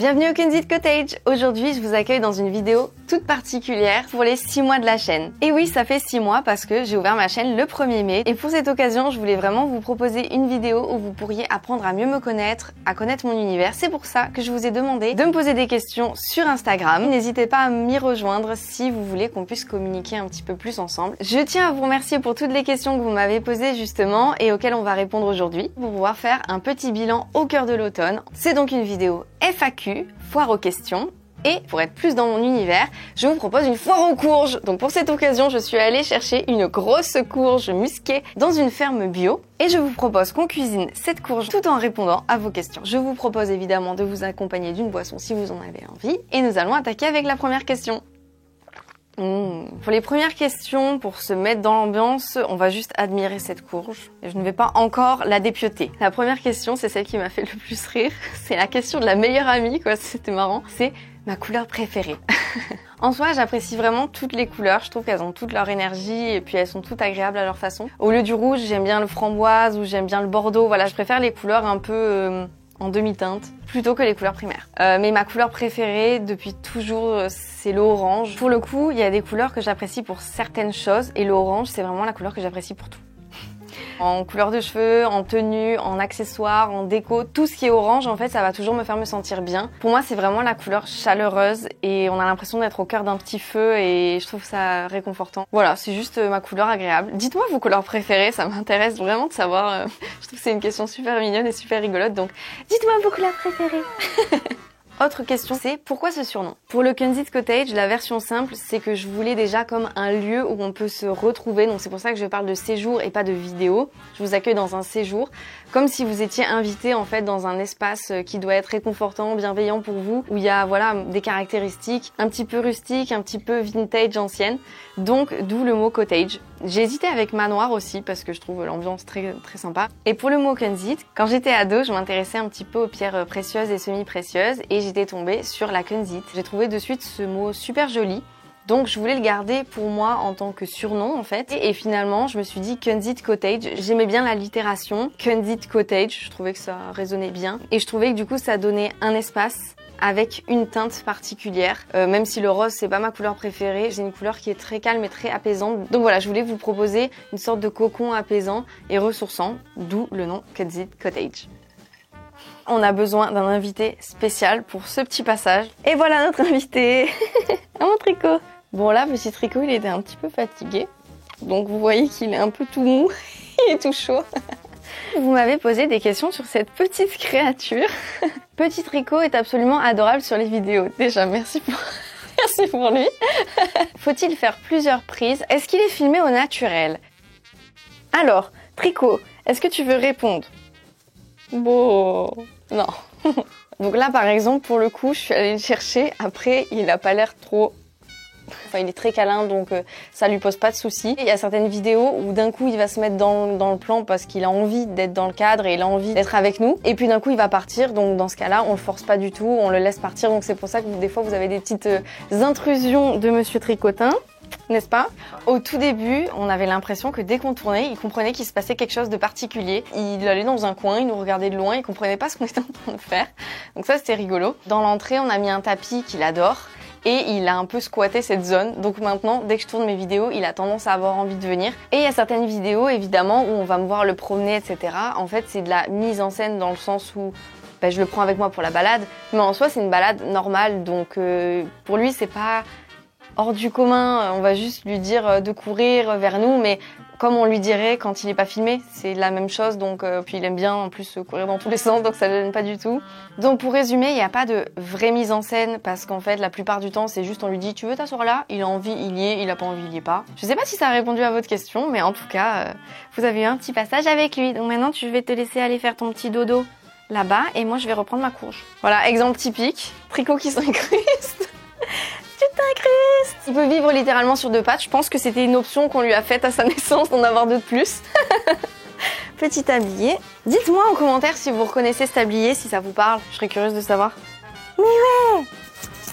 Bienvenue au Kenzie Cottage. Aujourd'hui, je vous accueille dans une vidéo toute particulière pour les 6 mois de la chaîne. Et oui, ça fait 6 mois parce que j'ai ouvert ma chaîne le 1er mai. Et pour cette occasion, je voulais vraiment vous proposer une vidéo où vous pourriez apprendre à mieux me connaître, à connaître mon univers. C'est pour ça que je vous ai demandé de me poser des questions sur Instagram. N'hésitez pas à m'y rejoindre si vous voulez qu'on puisse communiquer un petit peu plus ensemble. Je tiens à vous remercier pour toutes les questions que vous m'avez posées justement et auxquelles on va répondre aujourd'hui pour pouvoir faire un petit bilan au cœur de l'automne. C'est donc une vidéo FAQ, foire aux questions. Et pour être plus dans mon univers, je vous propose une foire aux courges. Donc pour cette occasion, je suis allée chercher une grosse courge musquée dans une ferme bio. Et je vous propose qu'on cuisine cette courge tout en répondant à vos questions. Je vous propose évidemment de vous accompagner d'une boisson si vous en avez envie. Et nous allons attaquer avec la première question. Pour les premières questions, pour se mettre dans l'ambiance, on va juste admirer cette courge. Et je ne vais pas encore la dépioter. La première question, c'est celle qui m'a fait le plus rire. C'est la question de la meilleure amie, quoi. C'était marrant. C'est ma couleur préférée. En soi, j'apprécie vraiment toutes les couleurs. Je trouve qu'elles ont toute leur énergie et puis elles sont toutes agréables à leur façon. Au lieu du rouge, j'aime bien le framboise ou j'aime bien le bordeaux. Voilà, je préfère les couleurs un peu en demi-teinte plutôt que les couleurs primaires. Mais ma couleur préférée depuis toujours, c'est l'orange. Pour le coup, il y a des couleurs que j'apprécie pour certaines choses et l'orange, c'est vraiment la couleur que j'apprécie pour tout. En couleur de cheveux, en tenue, en accessoires, en déco, tout ce qui est orange, en fait, ça va toujours me faire me sentir bien. Pour moi, c'est vraiment la couleur chaleureuse et on a l'impression d'être au cœur d'un petit feu et je trouve ça réconfortant. Voilà, c'est juste ma couleur agréable. Dites-moi vos couleurs préférées, ça m'intéresse vraiment de savoir. Je trouve que c'est une question super mignonne et super rigolote, donc dites-moi vos couleurs préférées. Autre question, c'est pourquoi ce surnom? Pour le Kenzie Cottage, la version simple, c'est que je voulais déjà comme un lieu où on peut se retrouver. Donc c'est pour ça que je parle de séjour et pas de vidéo. Je vous accueille dans un séjour, comme si vous étiez invité en fait dans un espace qui doit être réconfortant, bienveillant pour vous, où il y a voilà des caractéristiques un petit peu rustiques, un petit peu vintage, anciennes. Donc d'où le mot cottage. J'ai hésité avec manoir aussi parce que je trouve l'ambiance très sympa. Et pour le mot Kenzie, quand j'étais ado, je m'intéressais un petit peu aux pierres précieuses et semi-précieuses et j'étais tombée sur la Kenzie. J'ai trouvé de suite ce mot super joli. Donc je voulais le garder pour moi en tant que surnom en fait. Et finalement, je me suis dit Kenzie Cottage. J'aimais bien l'allitération. Kenzie Cottage, je trouvais que ça résonnait bien. Et je trouvais que du coup, ça donnait un espace avec une teinte particulière. Même si le rose, c'est pas ma couleur préférée, j'ai une couleur qui est très calme et très apaisante. Donc voilà, je voulais vous proposer une sorte de cocon apaisant et ressourçant, d'où le nom Kenzie Cottage. On a besoin d'un invité spécial pour ce petit passage. Et voilà notre invité, à mon tricot. Bon là, petit tricot, il était un petit peu fatigué. Donc vous voyez qu'il est un peu tout mou, il est tout chaud. Vous m'avez posé des questions sur cette petite créature. Petit Tricot est absolument adorable sur les vidéos. Déjà, merci pour lui. Faut-il faire plusieurs prises? Est-ce qu'il est filmé au naturel? Alors, Tricot, est-ce que tu veux répondre? Bon, non. Donc là, par exemple, pour le coup, je suis allée le chercher. Après, il n'a pas l'air trop... Enfin, il est très câlin, donc ça lui pose pas de soucis. Il y a certaines vidéos où d'un coup, il va se mettre dans le plan parce qu'il a envie d'être dans le cadre et il a envie d'être avec nous. Et puis d'un coup, il va partir. Donc dans ce cas-là, on le force pas du tout, on le laisse partir. Donc c'est pour ça que des fois, vous avez des petites intrusions de Monsieur Tricotin. N'est-ce pas? Au tout début, on avait l'impression que dès qu'on tournait, il comprenait qu'il se passait quelque chose de particulier. Il allait dans un coin, il nous regardait de loin, il comprenait pas ce qu'on était en train de faire. Donc ça, c'était rigolo. Dans l'entrée, on a mis un tapis qu'il adore. Et il a un peu squatté cette zone. Donc maintenant, dès que je tourne mes vidéos, il a tendance à avoir envie de venir. Et il y a certaines vidéos, évidemment, où on va me voir le promener, etc. En fait, c'est de la mise en scène dans le sens où je le prends avec moi pour la balade. Mais en soi, c'est une balade normale. Donc pour lui, c'est pas hors du commun. On va juste lui dire de courir vers nous. Mais comme on lui dirait quand il n'est pas filmé, c'est la même chose. Donc puis il aime bien en plus courir dans tous les sens, donc ça ne gêne pas du tout. Donc pour résumer, il n'y a pas de vraie mise en scène parce qu'en fait la plupart du temps c'est juste on lui dit tu veux t'asseoir là, il a envie, il y est, il a pas envie, il y est pas. Je sais pas si ça a répondu à votre question, mais en tout cas vous avez eu un petit passage avec lui. Donc maintenant tu vais te laisser aller faire ton petit dodo là-bas et moi je vais reprendre ma courge. Voilà, exemple typique, Tricot qui s'incruste. Il peut vivre littéralement sur 2 pattes. Je pense que c'était une option qu'on lui a faite à sa naissance d'en avoir 2 de plus. Petit tablier. Dites-moi en commentaire si vous reconnaissez cet tablier, si ça vous parle. Je serais curieuse de savoir. Mais ouais!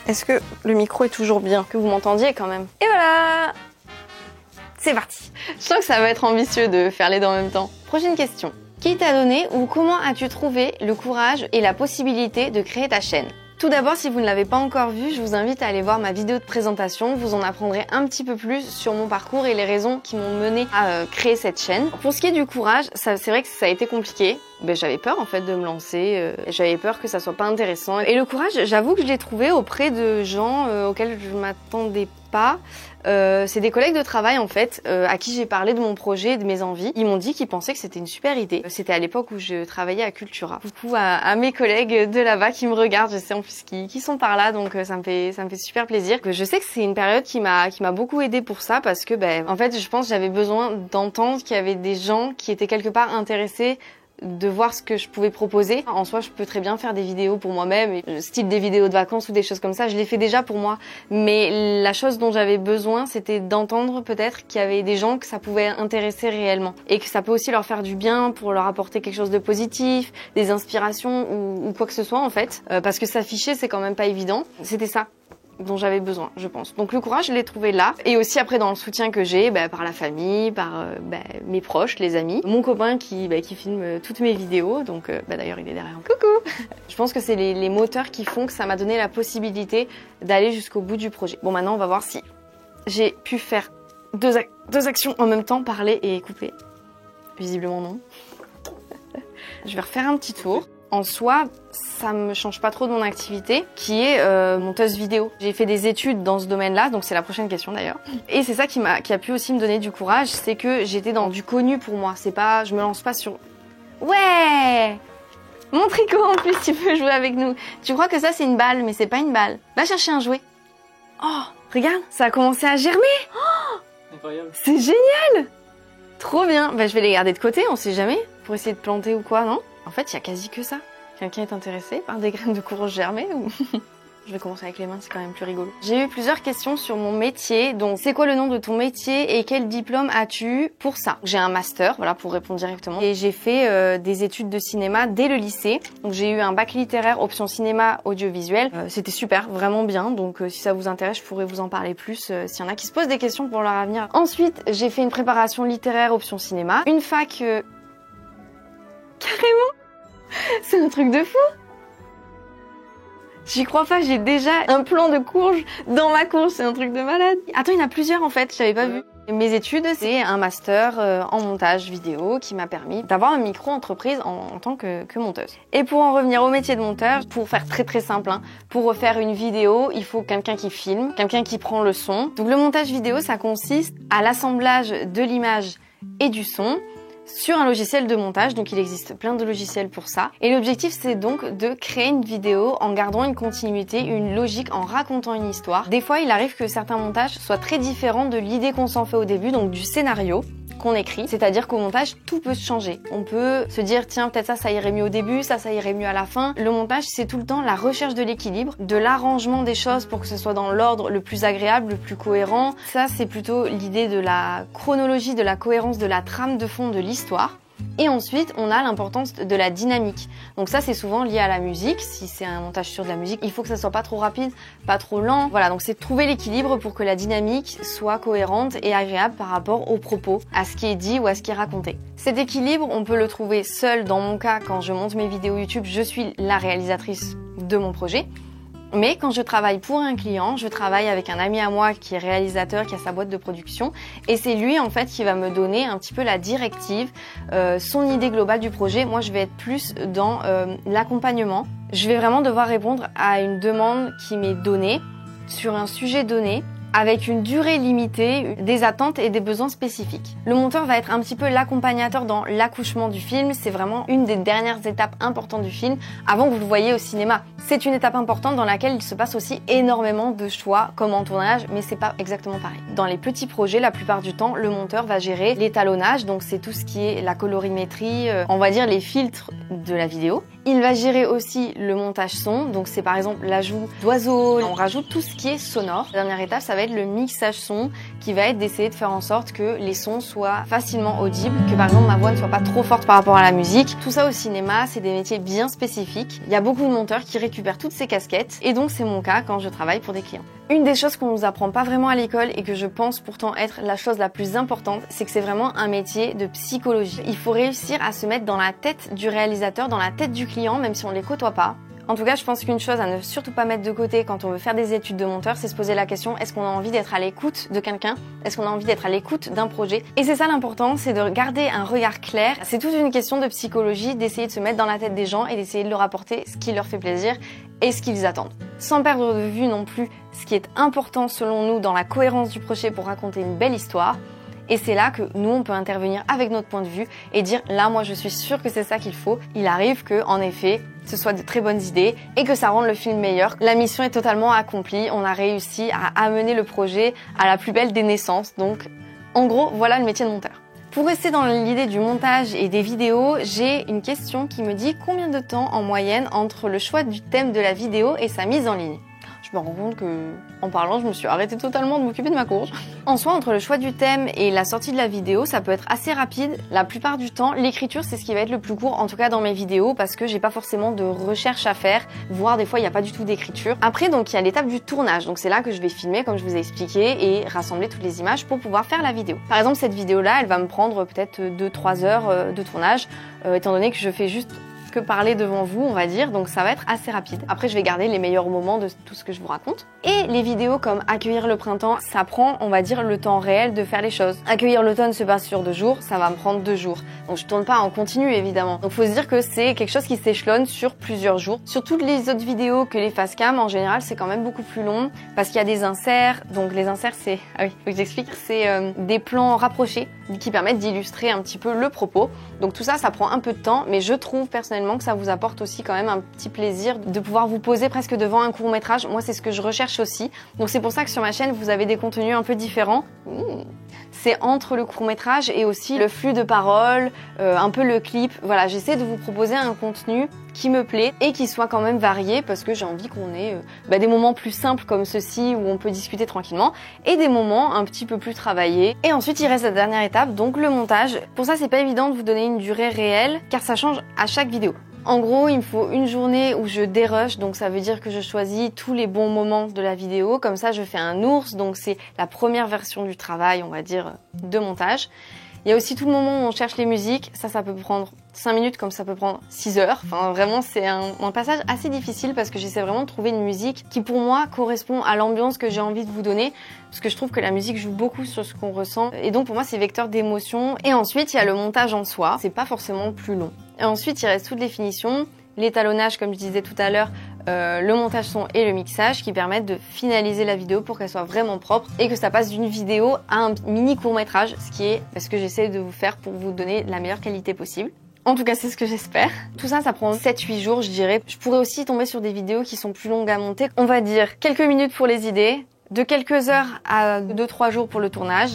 Est-ce que le micro est toujours bien? Que vous m'entendiez quand même. Et voilà! C'est parti. Je sens que ça va être ambitieux de faire les deux en même temps. Prochaine question. Qui t'a donné ou comment as-tu trouvé le courage et la possibilité de créer ta chaîne? Tout d'abord, si vous ne l'avez pas encore vu, je vous invite à aller voir ma vidéo de présentation. Vous en apprendrez un petit peu plus sur mon parcours et les raisons qui m'ont mené à créer cette chaîne. Pour ce qui est du courage, c'est vrai que ça a été compliqué. J'avais peur en fait de me lancer, j'avais peur que ça soit pas intéressant. Et le courage, j'avoue que je l'ai trouvé auprès de gens auxquels je m'attendais pas. C'est des collègues de travail en fait à qui j'ai parlé de mon projet, de mes envies. Ils m'ont dit qu'ils pensaient que c'était une super idée. C'était à l'époque où je travaillais à Cultura. Coucou à mes collègues de là-bas qui me regardent, je sais en plus qui sont par là, donc ça me fait super plaisir. Je sais que c'est une période qui m'a beaucoup aidée pour ça parce que en fait je pense que j'avais besoin d'entendre qu'il y avait des gens qui étaient quelque part intéressés de voir ce que je pouvais proposer. En soi, je peux très bien faire des vidéos pour moi-même, style des vidéos de vacances ou des choses comme ça, je les fais déjà pour moi. Mais la chose dont j'avais besoin, c'était d'entendre peut-être qu'il y avait des gens que ça pouvait intéresser réellement. Et que ça peut aussi leur faire du bien pour leur apporter quelque chose de positif, des inspirations ou quoi que ce soit en fait. Parce que s'afficher, c'est quand même pas évident. C'était ça dont j'avais besoin, je pense. Donc le courage, je l'ai trouvé là. Et aussi après dans le soutien que j'ai, par la famille, par mes proches, les amis. Mon copain qui filme toutes mes vidéos, donc d'ailleurs il est derrière. Coucou. Je pense que c'est les moteurs qui font que ça m'a donné la possibilité d'aller jusqu'au bout du projet. Bon, maintenant on va voir si j'ai pu faire deux actions en même temps, parler et couper. Visiblement non. Je vais refaire un petit tour. En soi, ça me change pas trop de mon activité, qui est monteuse vidéo. J'ai fait des études dans ce domaine-là, donc c'est la prochaine question d'ailleurs. Et c'est ça qui a pu aussi me donner du courage, c'est que j'étais dans du connu pour moi. C'est pas, je me lance pas sur. Ouais, mon tricot en plus, tu peux jouer avec nous. Tu crois que ça c'est une balle, mais c'est pas une balle. Va chercher un jouet. Oh, regarde, ça a commencé à germer. Oh, incroyable. C'est génial. Trop bien. Je vais les garder de côté, on sait jamais, pour essayer de planter ou quoi, non? En fait, il y a quasi que ça. Quelqu'un est intéressé par des graines de courge germées ou... Je vais commencer avec les mains, c'est quand même plus rigolo. J'ai eu plusieurs questions sur mon métier. Donc, c'est quoi le nom de ton métier et quel diplôme as-tu pour ça? J'ai un master, voilà, pour répondre directement. Et j'ai fait des études de cinéma dès le lycée. Donc, j'ai eu un bac littéraire option cinéma audiovisuel. C'était super, vraiment bien. Donc, si ça vous intéresse, je pourrais vous en parler plus s'il y en a qui se posent des questions pour leur avenir. Ensuite, j'ai fait une préparation littéraire option cinéma. Une fac... Carrément! C'est un truc de fou! J'y crois pas, j'ai déjà un plan de courge dans ma courge, c'est un truc de malade. Attends, il y en a plusieurs en fait, je l'avais pas vu. Mes études, c'est un master en montage vidéo qui m'a permis d'avoir une micro-entreprise en tant que monteuse. Et pour en revenir au métier de monteur, pour faire très simple, pour refaire une vidéo, il faut quelqu'un qui filme, quelqu'un qui prend le son. Donc le montage vidéo, ça consiste à l'assemblage de l'image et du son sur un logiciel de montage, donc il existe plein de logiciels pour ça. Et l'objectif, c'est donc de créer une vidéo en gardant une continuité, une logique, en racontant une histoire. Des fois, il arrive que certains montages soient très différents de l'idée qu'on s'en fait au début, donc du scénario qu'on écrit, c'est-à-dire qu'au montage, tout peut changer. On peut se dire, tiens, peut-être ça irait mieux au début, ça irait mieux à la fin. Le montage, c'est tout le temps la recherche de l'équilibre, de l'arrangement des choses pour que ce soit dans l'ordre le plus agréable, le plus cohérent. Ça, c'est plutôt l'idée de la chronologie, de la cohérence, de la trame de fond de l'histoire. Et ensuite, on a l'importance de la dynamique. Donc ça, c'est souvent lié à la musique. Si c'est un montage sur de la musique, il faut que ça soit pas trop rapide, pas trop lent. Voilà, donc c'est trouver l'équilibre pour que la dynamique soit cohérente et agréable par rapport aux propos, à ce qui est dit ou à ce qui est raconté. Cet équilibre, on peut le trouver seul. Dans mon cas, quand je monte mes vidéos YouTube, je suis la réalisatrice de mon projet. Mais quand je travaille pour un client, je travaille avec un ami à moi qui est réalisateur, qui a sa boîte de production, et c'est lui en fait qui va me donner un petit peu la directive, son idée globale du projet. Moi, je vais être plus dans l'accompagnement. Je vais vraiment devoir répondre à une demande qui m'est donnée sur un sujet donné, avec une durée limitée, des attentes et des besoins spécifiques. Le monteur va être un petit peu l'accompagnateur dans l'accouchement du film. C'est vraiment une des dernières étapes importantes du film avant que vous le voyez au cinéma. C'est une étape importante dans laquelle il se passe aussi énormément de choix comme en tournage, mais c'est pas exactement pareil. Dans les petits projets, la plupart du temps, le monteur va gérer l'étalonnage, donc c'est tout ce qui est la colorimétrie, on va dire les filtres de la vidéo. Il va gérer aussi le montage son, donc c'est par exemple l'ajout d'oiseaux, on rajoute tout ce qui est sonore. La dernière étape, ça va être le mixage son, qui va être d'essayer de faire en sorte que les sons soient facilement audibles, que par exemple ma voix ne soit pas trop forte par rapport à la musique. Tout ça au cinéma, c'est des métiers bien spécifiques. Il y a beaucoup de monteurs qui récupèrent toutes ces casquettes, et donc c'est mon cas quand je travaille pour des clients. Une des choses qu'on nous apprend pas vraiment à l'école et que je pense pourtant être la chose la plus importante, c'est que c'est vraiment un métier de psychologie. Il faut réussir à se mettre dans la tête du réalisateur, dans la tête du client, même si on les côtoie pas. En tout cas, je pense qu'une chose à ne surtout pas mettre de côté quand on veut faire des études de monteur, c'est se poser la question, est-ce qu'on a envie d'être à l'écoute de quelqu'un? Est-ce qu'on a envie d'être à l'écoute d'un projet? Et c'est ça l'important, c'est de garder un regard clair. C'est toute une question de psychologie, d'essayer de se mettre dans la tête des gens et d'essayer de leur apporter ce qui leur fait plaisir et ce qu'ils attendent. Sans perdre de vue non plus ce qui est important selon nous dans la cohérence du projet pour raconter une belle histoire. Et c'est là que nous, on peut intervenir avec notre point de vue et dire là, moi, je suis sûre que c'est ça qu'il faut. Il arrive que, en effet, ce soit de très bonnes idées et que ça rende le film meilleur. La mission est totalement accomplie. On a réussi à amener le projet à la plus belle des naissances. Donc, en gros, voilà le métier de monteur. Pour rester dans l'idée du montage et des vidéos, j'ai une question qui me dit combien de temps en moyenne entre le choix du thème de la vidéo et sa mise en ligne. Je me rends compte que, en parlant, je me suis arrêtée totalement de m'occuper de ma courge. En soi, entre le choix du thème et la sortie de la vidéo, ça peut être assez rapide. La plupart du temps, l'écriture, c'est ce qui va être le plus court, en tout cas dans mes vidéos, parce que j'ai pas forcément de recherche à faire, voire des fois, il n'y a pas du tout d'écriture. Après, donc, il y a l'étape du tournage. Donc, c'est là que je vais filmer, comme je vous ai expliqué, et rassembler toutes les images pour pouvoir faire la vidéo. Par exemple, cette vidéo-là, elle va me prendre peut-être 2-3 heures de tournage, étant donné que je fais juste que parler devant vous, on va dire, donc ça va être assez rapide. Après, je vais garder les meilleurs moments de tout ce que je vous raconte. Et les vidéos comme accueillir le printemps, ça prend, on va dire, le temps réel de faire les choses. Accueillir l'automne se passe sur 2 jours, ça va me prendre 2 jours. Donc je tourne pas en continu, évidemment. Donc faut se dire que c'est quelque chose qui s'échelonne sur plusieurs jours. Sur toutes les autres vidéos que les face cam, en général, c'est quand même beaucoup plus long parce qu'il y a des inserts. Donc les inserts, c'est, ah oui, faut que j'explique, c'est des plans rapprochés qui permettent d'illustrer un petit peu le propos. Donc tout ça, ça prend un peu de temps, mais je trouve personnellement que ça vous apporte aussi quand même un petit plaisir de pouvoir vous poser presque devant un court-métrage. Moi, c'est ce que je recherche aussi. Donc c'est pour ça que sur ma chaîne, vous avez des contenus un peu différents. C'est entre le court-métrage et aussi le flux de paroles, un peu le clip. Voilà, j'essaie de vous proposer un contenu qui me plaît et qui soit quand même varié parce que j'ai envie qu'on ait des moments plus simples comme ceci où on peut discuter tranquillement et des moments un petit peu plus travaillés. Et ensuite, il reste la dernière étape, donc le montage. Pour ça, c'est pas évident de vous donner une durée réelle car ça change à chaque vidéo. En gros, il me faut une journée où je dérush, donc ça veut dire que je choisis tous les bons moments de la vidéo. Comme ça, je fais un ours, donc c'est la première version du travail, on va dire, de montage. Il y a aussi tout le moment où on cherche les musiques. Ça peut prendre 5 minutes comme ça peut prendre 6 heures. Enfin, vraiment, c'est un passage assez difficile parce que j'essaie vraiment de trouver une musique qui, pour moi, correspond à l'ambiance que j'ai envie de vous donner. Parce que je trouve que la musique joue beaucoup sur ce qu'on ressent. Et donc, pour moi, c'est vecteur d'émotion. Et ensuite, il y a le montage en soi. C'est pas forcément plus long. Et ensuite, il reste toute les finitions, l'étalonnage, comme je disais tout à l'heure, le montage son et le mixage qui permettent de finaliser la vidéo pour qu'elle soit vraiment propre et que ça passe d'une vidéo à un mini court-métrage, ce qui est ce que j'essaie de vous faire pour vous donner la meilleure qualité possible. En tout cas, c'est ce que j'espère. Tout ça, ça prend 7-8 jours, je dirais. Je pourrais aussi tomber sur des vidéos qui sont plus longues à monter. On va dire quelques minutes pour les idées, de quelques heures à 2-3 jours pour le tournage.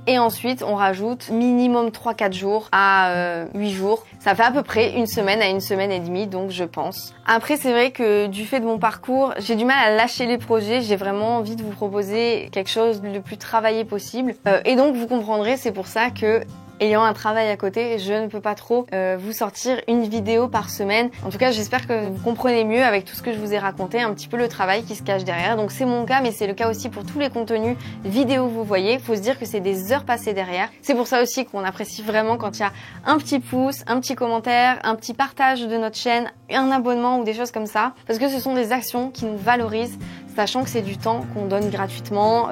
Et ensuite, on rajoute minimum 3-4 jours à 8 jours. Ça fait à peu près 1 semaine à 1 semaine et demie, donc je pense. Après, c'est vrai que du fait de mon parcours, j'ai du mal à lâcher les projets. J'ai vraiment envie de vous proposer quelque chose le plus travaillé possible. Et donc, vous comprendrez, c'est pour ça que ayant un travail à côté, je ne peux pas trop vous sortir une vidéo par semaine. En tout cas, j'espère que vous comprenez mieux avec tout ce que je vous ai raconté, un petit peu le travail qui se cache derrière. Donc c'est mon cas, mais c'est le cas aussi pour tous les contenus vidéo que vous voyez. Il faut se dire que c'est des heures passées derrière. C'est pour ça aussi qu'on apprécie vraiment quand il y a un petit pouce, un petit commentaire, un petit partage de notre chaîne, un abonnement ou des choses comme ça. Parce que ce sont des actions qui nous valorisent, sachant que c'est du temps qu'on donne gratuitement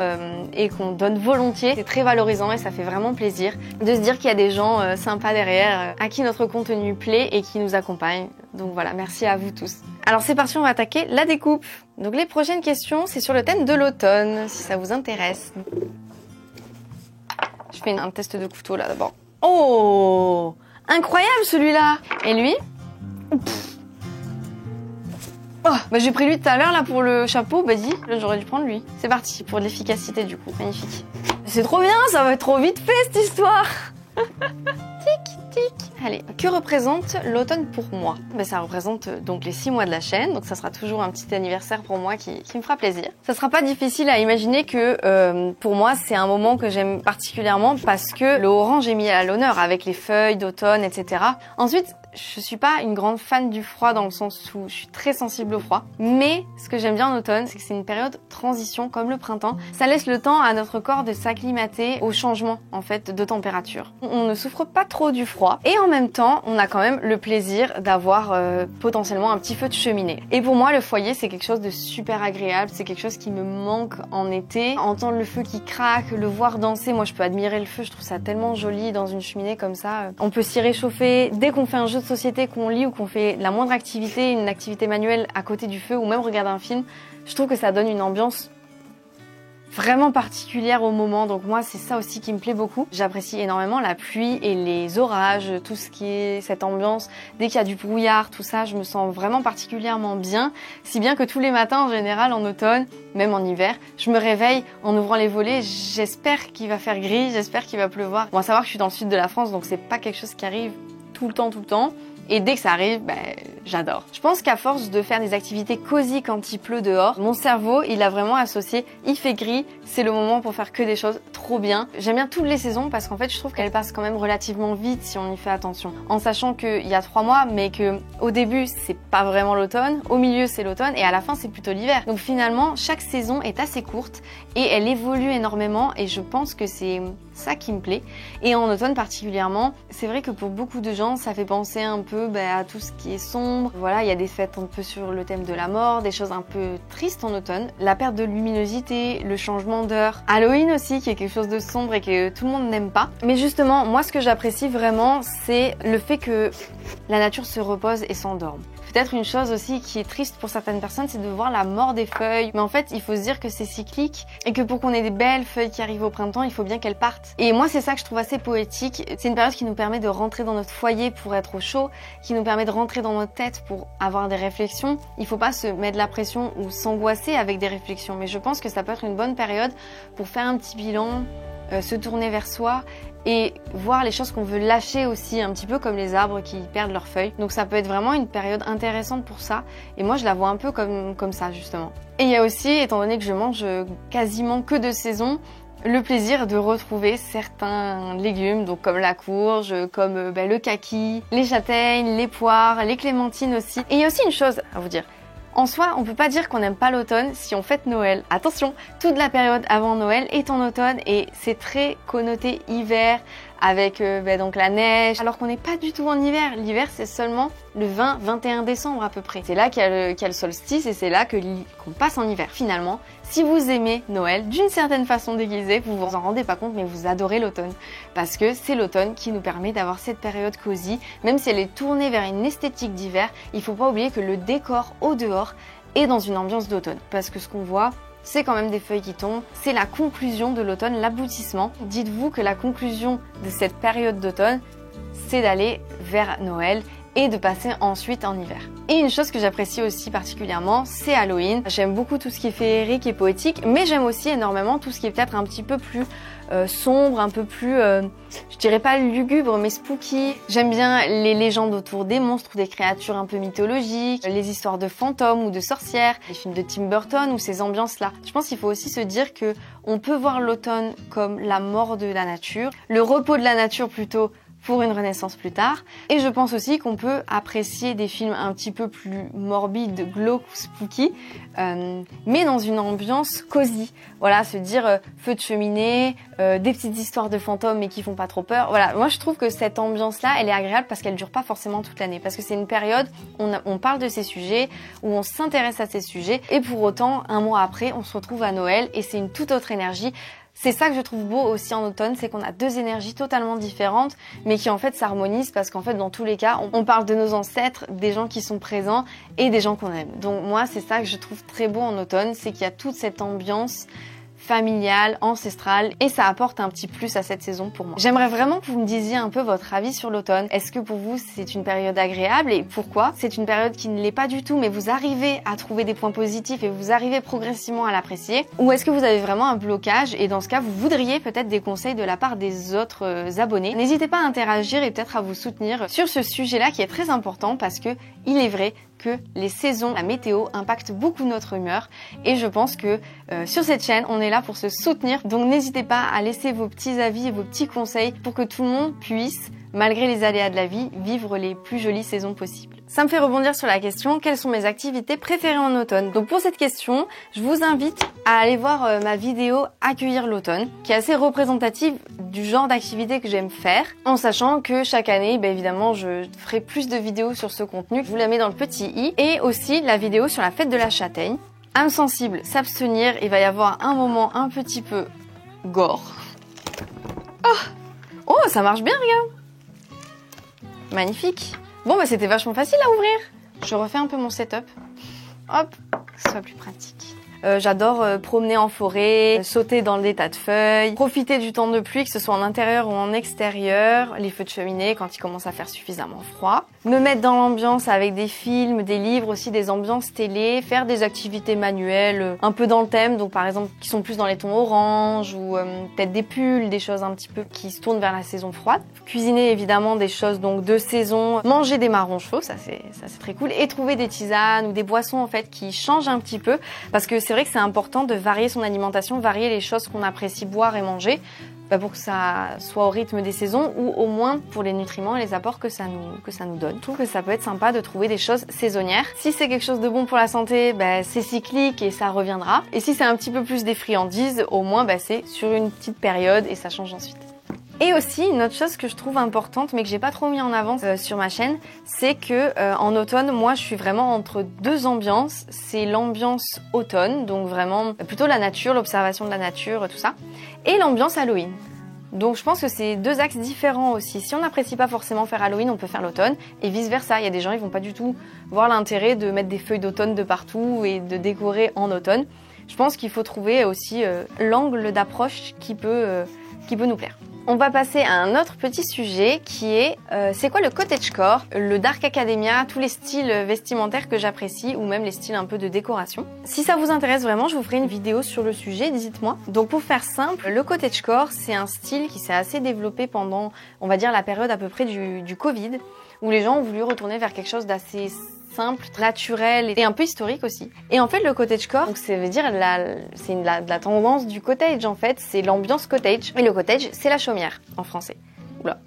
et qu'on donne volontiers. C'est très valorisant et ça fait vraiment plaisir de se dire qu'il y a des gens sympas derrière à qui notre contenu plaît et qui nous accompagnent. Donc voilà, merci à vous tous. Alors c'est parti, on va attaquer la découpe. Donc les prochaines questions, c'est sur le thème de l'automne, si ça vous intéresse. Je fais un test de couteau là d'abord. Oh, incroyable celui-là. Et lui? Oh, j'ai pris lui tout à l'heure là pour le chapeau, dis, j'aurais dû prendre lui. C'est parti pour de l'efficacité du coup, magnifique. C'est trop bien, ça va être trop vite fait cette histoire. Tic, tic. Allez, que représente l'automne pour moi? Ça représente donc les 6 mois de la chaîne, donc ça sera toujours un petit anniversaire pour moi qui me fera plaisir. Ça sera pas difficile à imaginer que pour moi c'est un moment que j'aime particulièrement parce que le orange est mis à l'honneur avec les feuilles d'automne, etc. Ensuite, je suis pas une grande fan du froid dans le sens où je suis très sensible au froid. Mais ce que j'aime bien en automne, c'est que c'est une période transition comme le printemps. Ça laisse le temps à notre corps de s'acclimater au changement en fait de température. On ne souffre pas trop du froid et en même temps, on a quand même le plaisir d'avoir potentiellement un petit feu de cheminée. Et pour moi, le foyer, c'est quelque chose de super agréable. C'est quelque chose qui me manque en été. Entendre le feu qui craque, le voir danser, moi je peux admirer le feu, je trouve ça tellement joli dans une cheminée comme ça. On peut s'y réchauffer dès qu'on fait un jeu de société, qu'on lit ou qu'on fait la moindre activité, une activité manuelle à côté du feu ou même regarder un film. Je trouve que ça donne une ambiance vraiment particulière au moment, donc moi c'est ça aussi qui me plaît beaucoup. J'apprécie énormément la pluie et les orages, tout ce qui est cette ambiance, dès qu'il y a du brouillard, tout ça, je me sens vraiment particulièrement bien, si bien que tous les matins en général en automne, même en hiver, je me réveille en ouvrant les volets, j'espère qu'il va faire gris, j'espère qu'il va pleuvoir. Bon, à savoir que je suis dans le sud de la France, donc c'est pas quelque chose qui arrive tout le temps. Et dès que ça arrive, j'adore. Je pense qu'à force de faire des activités cosy quand il pleut dehors, mon cerveau, il a vraiment associé, il fait gris, c'est le moment pour faire que des choses trop bien. J'aime bien toutes les saisons parce qu'en fait, je trouve qu'elles passent quand même relativement vite si on y fait attention. En sachant qu'il y a 3 mois, mais que au début, c'est pas vraiment l'automne, au milieu, c'est l'automne et à la fin, c'est plutôt l'hiver. Donc finalement, chaque saison est assez courte et elle évolue énormément et je pense que c'est ça qui me plaît. Et en automne particulièrement, c'est vrai que pour beaucoup de gens, ça fait penser un peu à tout ce qui est sombre. Voilà, il y a des fêtes un peu sur le thème de la mort, des choses un peu tristes en automne. La perte de luminosité, le changement d'heure. Halloween aussi, qui est quelque chose de sombre et que tout le monde n'aime pas. Mais justement, moi ce que j'apprécie vraiment, c'est le fait que la nature se repose et s'endorme. Peut-être une chose aussi qui est triste pour certaines personnes, c'est de voir la mort des feuilles. Mais en fait, il faut se dire que c'est cyclique et que pour qu'on ait des belles feuilles qui arrivent au printemps, il faut bien qu'elles partent. Et moi, c'est ça que je trouve assez poétique. C'est une période qui nous permet de rentrer dans notre foyer pour être au chaud, qui nous permet de rentrer dans notre tête pour avoir des réflexions. Il faut pas se mettre de la pression ou s'angoisser avec des réflexions. Mais je pense que ça peut être une bonne période pour faire un petit bilan, se tourner vers soi et voir les choses qu'on veut lâcher aussi, un petit peu comme les arbres qui perdent leurs feuilles. Donc ça peut être vraiment une période intéressante pour ça. Et moi, je la vois un peu comme ça, justement. Et il y a aussi, étant donné que je mange quasiment que de saison, le plaisir de retrouver certains légumes, donc comme la courge, comme le kaki, les châtaignes, les poires, les clémentines aussi. Et il y a aussi une chose à vous dire. En soi, on peut pas dire qu'on n'aime pas l'automne si on fête Noël. Attention, toute la période avant Noël est en automne et c'est très connoté hiver avec donc la neige, alors qu'on n'est pas du tout en hiver. L'hiver, c'est seulement le 20-21 décembre à peu près. C'est là qu'il y a le solstice et c'est là qu'on passe en hiver. Finalement, si vous aimez Noël d'une certaine façon déguisée, vous vous en rendez pas compte, mais vous adorez l'automne. Parce que c'est l'automne qui nous permet d'avoir cette période cosy. Même si elle est tournée vers une esthétique d'hiver, il faut pas oublier que le décor au dehors est dans une ambiance d'automne. Parce que ce qu'on voit, c'est quand même des feuilles qui tombent. C'est la conclusion de l'automne, l'aboutissement. Dites-vous que la conclusion de cette période d'automne, c'est d'aller vers Noël et de passer ensuite en hiver. Et une chose que j'apprécie aussi particulièrement, c'est Halloween. J'aime beaucoup tout ce qui est féerique et poétique, mais j'aime aussi énormément tout ce qui est peut-être un petit peu plus sombre, un peu plus, je dirais pas lugubre, mais spooky. J'aime bien les légendes autour des monstres ou des créatures un peu mythologiques, les histoires de fantômes ou de sorcières, les films de Tim Burton ou ces ambiances-là. Je pense qu'il faut aussi se dire que on peut voir l'automne comme la mort de la nature, le repos de la nature plutôt, pour une renaissance plus tard. Et je pense aussi qu'on peut apprécier des films un petit peu plus morbides, glauques, spooky, mais dans une ambiance cosy. Voilà, se dire feu de cheminée, des petites histoires de fantômes mais qui font pas trop peur. Voilà, moi je trouve que cette ambiance-là, elle est agréable parce qu'elle dure pas forcément toute l'année. Parce que c'est une période où on parle de ces sujets, où on s'intéresse à ces sujets, et pour autant, un mois après, on se retrouve à Noël et c'est une toute autre énergie. C'est ça que je trouve beau aussi en automne, c'est qu'on a deux énergies totalement différentes, mais qui en fait s'harmonisent parce qu'en fait dans tous les cas, on parle de nos ancêtres, des gens qui sont présents et des gens qu'on aime. Donc moi c'est ça que je trouve très beau en automne, c'est qu'il y a toute cette ambiance familiale, ancestrale, et ça apporte un petit plus à cette saison pour moi. J'aimerais vraiment que vous me disiez un peu votre avis sur l'automne. Est-ce que pour vous c'est une période agréable et pourquoi? C'est une période qui ne l'est pas du tout, mais vous arrivez à trouver des points positifs et vous arrivez progressivement à l'apprécier? Ou est-ce que vous avez vraiment un blocage et dans ce cas vous voudriez peut-être des conseils de la part des autres abonnés? N'hésitez pas à interagir et peut-être à vous soutenir sur ce sujet-là qui est très important parce que il est vrai que les saisons, la météo impactent beaucoup notre humeur et je pense que sur cette chaîne on est là pour se soutenir, donc n'hésitez pas à laisser vos petits avis et vos petits conseils pour que tout le monde puisse malgré les aléas de la vie, vivre les plus jolies saisons possibles. Ça me fait rebondir sur la question, quelles sont mes activités préférées en automne? Donc pour cette question, je vous invite à aller voir ma vidéo Accueillir l'automne, qui est assez représentative du genre d'activité que j'aime faire, en sachant que chaque année, évidemment, je ferai plus de vidéos sur ce contenu. Je vous la mets dans le petit i, et aussi la vidéo sur la fête de la châtaigne. Âme sensible, s'abstenir, il va y avoir un moment un petit peu gore. Oh, ça marche bien, regarde. Magnifique. Bon, c'était vachement facile à ouvrir. Je refais un peu mon setup. Hop, que ce soit plus pratique. J'adore promener en forêt, sauter dans des tas de feuilles, profiter du temps de pluie, que ce soit en intérieur ou en extérieur, les feux de cheminée quand il commence à faire suffisamment froid, me mettre dans l'ambiance avec des films, des livres, aussi des ambiances télé, faire des activités manuelles un peu dans le thème, donc par exemple qui sont plus dans les tons orange ou peut-être des pulls, des choses un petit peu qui se tournent vers la saison froide. Cuisiner évidemment des choses donc de saison, manger des marrons chauds, ça c'est très cool, et trouver des tisanes ou des boissons en fait qui changent un petit peu, parce que c'est vrai que c'est important de varier son alimentation, varier les choses qu'on apprécie boire et manger pour que ça soit au rythme des saisons ou au moins pour les nutriments et les apports que ça nous donne. Je trouve que ça peut être sympa de trouver des choses saisonnières. Si c'est quelque chose de bon pour la santé, c'est cyclique et ça reviendra. Et si c'est un petit peu plus des friandises, au moins c'est sur une petite période et ça change ensuite. Et aussi, une autre chose que je trouve importante, mais que j'ai pas trop mis en avant sur ma chaîne, c'est que en automne, moi, je suis vraiment entre deux ambiances. C'est l'ambiance automne, donc vraiment plutôt la nature, l'observation de la nature, tout ça, et l'ambiance Halloween. Donc je pense que c'est deux axes différents aussi. Si on n'apprécie pas forcément faire Halloween, on peut faire l'automne, et vice versa. Il y a des gens, ils vont pas du tout voir l'intérêt de mettre des feuilles d'automne de partout et de décorer en automne. Je pense qu'il faut trouver aussi l'angle d'approche qui peut nous plaire. On va passer à un autre petit sujet qui est c'est quoi le cottagecore, le dark academia, tous les styles vestimentaires que j'apprécie ou même les styles un peu de décoration. Si ça vous intéresse vraiment, je vous ferai une vidéo sur le sujet, dites-moi. Donc pour faire simple, le cottagecore, c'est un style qui s'est assez développé pendant, on va dire, la période à peu près du Covid, où les gens ont voulu retourner vers quelque chose d'assez simple, naturel et un peu historique aussi. Et en fait, le cottagecore, donc ça veut dire c'est la tendance du cottage en fait, c'est l'ambiance cottage. Et le cottage, c'est la chaumière en français. Oula.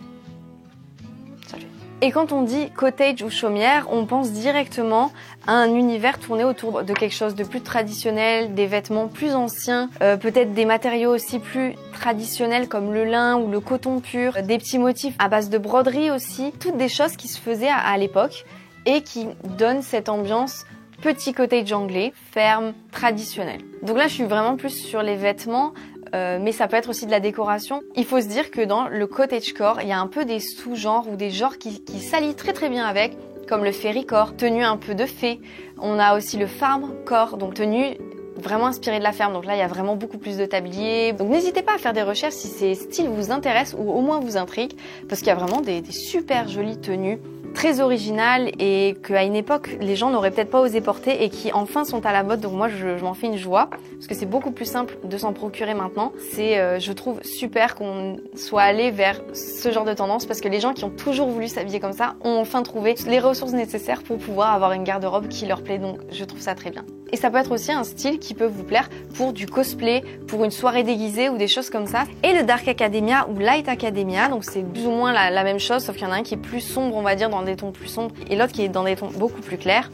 Salut. Et quand on dit cottage ou chaumière, on pense directement à un univers tourné autour de quelque chose de plus traditionnel, des vêtements plus anciens, peut-être des matériaux aussi plus traditionnels comme le lin ou le coton pur, des petits motifs à base de broderie aussi, toutes des choses qui se faisaient à l'époque et qui donnent cette ambiance petit cottage anglais, ferme, traditionnel. Donc là, je suis vraiment plus sur les vêtements, mais ça peut être aussi de la décoration. Il faut se dire que dans le cottagecore, il y a un peu des sous-genres ou des genres qui s'allient très très bien avec, comme le fairycore, tenue un peu de fée. On a aussi le farmcore, donc tenue vraiment inspirée de la ferme. Donc là, il y a vraiment beaucoup plus de tabliers. Donc n'hésitez pas à faire des recherches si ces styles vous intéressent ou au moins vous intriguent, parce qu'il y a vraiment des super jolies tenues, très originales et qu'à une époque les gens n'auraient peut-être pas osé porter et qui enfin sont à la mode. Donc moi je m'en fais une joie parce que c'est beaucoup plus simple de s'en procurer maintenant. C'est je trouve super qu'on soit allé vers ce genre de tendance parce que les gens qui ont toujours voulu s'habiller comme ça ont enfin trouvé les ressources nécessaires pour pouvoir avoir une garde-robe qui leur plaît. Donc je trouve ça très bien. Et ça peut être aussi un style qui peut vous plaire pour du cosplay, pour une soirée déguisée ou des choses comme ça. Et le Dark Academia ou Light Academia, donc c'est plus ou moins la même chose, sauf qu'il y en a un qui est plus sombre, on va dire, dans des tons plus sombres, et l'autre qui est dans des tons beaucoup plus clairs.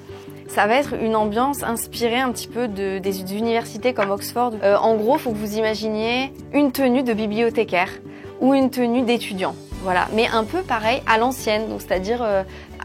Ça va être une ambiance inspirée un petit peu des universités comme Oxford. En gros, il faut que vous imaginiez une tenue de bibliothécaire ou une tenue d'étudiant. Voilà, mais un peu pareil à l'ancienne, donc c'est-à-dire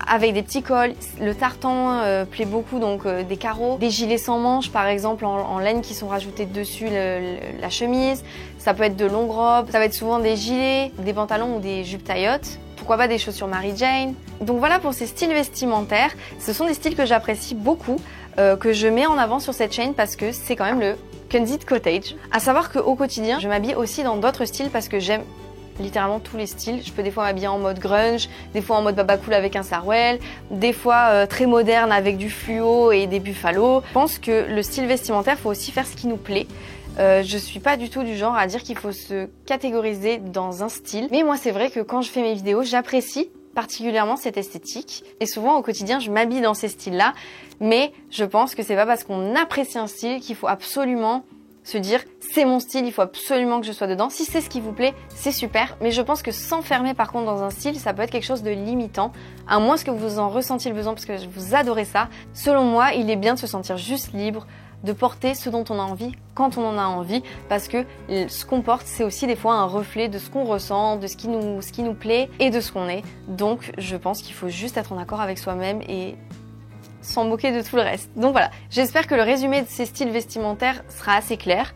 avec des petits cols. Le tartan plaît beaucoup, donc des carreaux, des gilets sans manches par exemple en laine qui sont rajoutés dessus la chemise. Ça peut être de longues robes, ça va être souvent des gilets, des pantalons ou des jupes taillottes. Pourquoi pas des chaussures Mary Jane. Donc voilà pour ces styles vestimentaires. Ce sont des styles que j'apprécie beaucoup, que je mets en avant sur cette chaîne parce que c'est quand même le Kunzit Cottage. À savoir qu'au quotidien, je m'habille aussi dans d'autres styles parce que j'aime littéralement tous les styles. Je peux des fois m'habiller en mode grunge, des fois en mode baba cool avec un sarouel, des fois très moderne avec du fluo et des buffalos. Je pense que le style vestimentaire, faut aussi faire ce qui nous plaît. Je suis pas du tout du genre à dire qu'il faut se catégoriser dans un style. Mais moi, c'est vrai que quand je fais mes vidéos, j'apprécie particulièrement cette esthétique. Et souvent, au quotidien, je m'habille dans ces styles-là. Mais je pense que c'est pas parce qu'on apprécie un style qu'il faut absolument se dire c'est mon style, il faut absolument que je sois dedans. Si c'est ce qui vous plaît, c'est super, mais je pense que s'enfermer par contre dans un style, ça peut être quelque chose de limitant, à moins que vous en ressentiez le besoin parce que vous adorez ça. Selon moi, il est bien de se sentir juste libre, de porter ce dont on a envie quand on en a envie, parce que ce qu'on porte, c'est aussi des fois un reflet de ce qu'on ressent, de ce qui nous plaît et de ce qu'on est. Donc je pense qu'il faut juste être en accord avec soi-même et s'en moquer de tout le reste. Donc voilà, j'espère que le résumé de ces styles vestimentaires sera assez clair.